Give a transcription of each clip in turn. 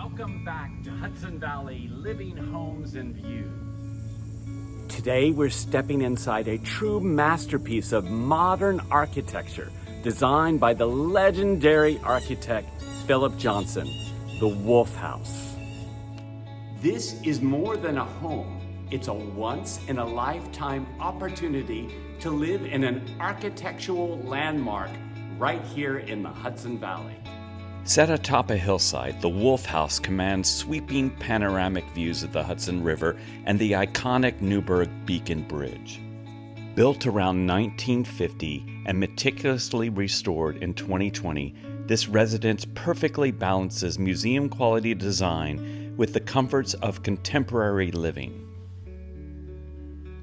Welcome back to Hudson Valley Living Homes and Views. Today we're stepping inside a true masterpiece of modern architecture designed by the legendary architect Philip Johnson, the Wolfhouse. This is more than a home. It's a once-in-a-lifetime opportunity to live in an architectural landmark right here in the Hudson Valley. Set atop a hillside, the Wolfhouse commands sweeping panoramic views of the Hudson River and the iconic Newburgh-Beacon Bridge. Built around 1950 and meticulously restored in 2020, this residence perfectly balances museum-quality design with the comforts of contemporary living.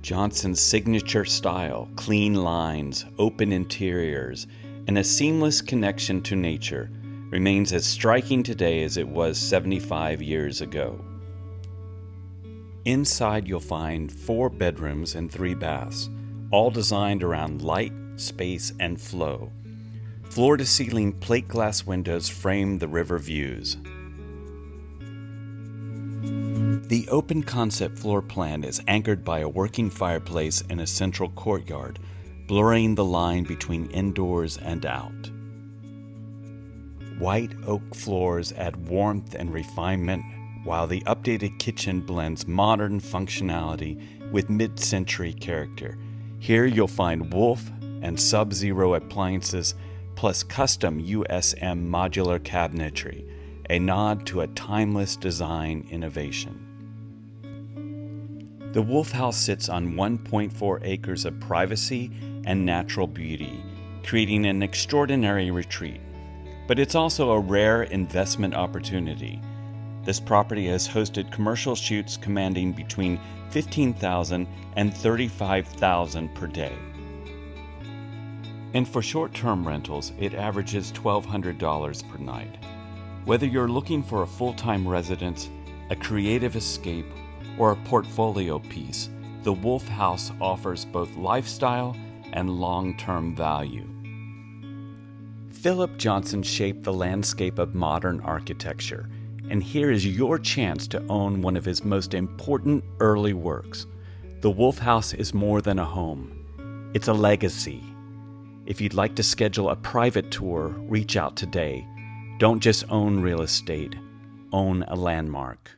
Johnson's signature style, clean lines, open interiors, and a seamless connection to nature remains as striking today as it was 75 years ago. Inside you'll find 4 bedrooms and 3 baths, all designed around light, space, and flow. Floor-to-ceiling plate glass windows frame the river views. The open concept floor plan is anchored by a working fireplace and a central courtyard, blurring the line between indoors and out. White oak floors add warmth and refinement, while the updated kitchen blends modern functionality with mid-century character. Here you'll find Wolf and Subzero appliances, plus custom USM modular cabinetry, a nod to a timeless design innovation. The Wolfhouse sits on 1.4 acres of privacy and natural beauty, creating an extraordinary retreat. But it's also a rare investment opportunity. This property has hosted commercial shoots commanding between $15,000 and $35,000 per day. And for short-term rentals, it averages $1,200 per night. Whether you're looking for a full-time residence, a creative escape, or a portfolio piece, the Wolfhouse offers both lifestyle and long-term value. Philip Johnson shaped the landscape of modern architecture, and here is your chance to own one of his most important early works. The Wolfhouse is more than a home. It's a legacy. If you'd like to schedule a private tour, reach out today. Don't just own real estate, own a landmark.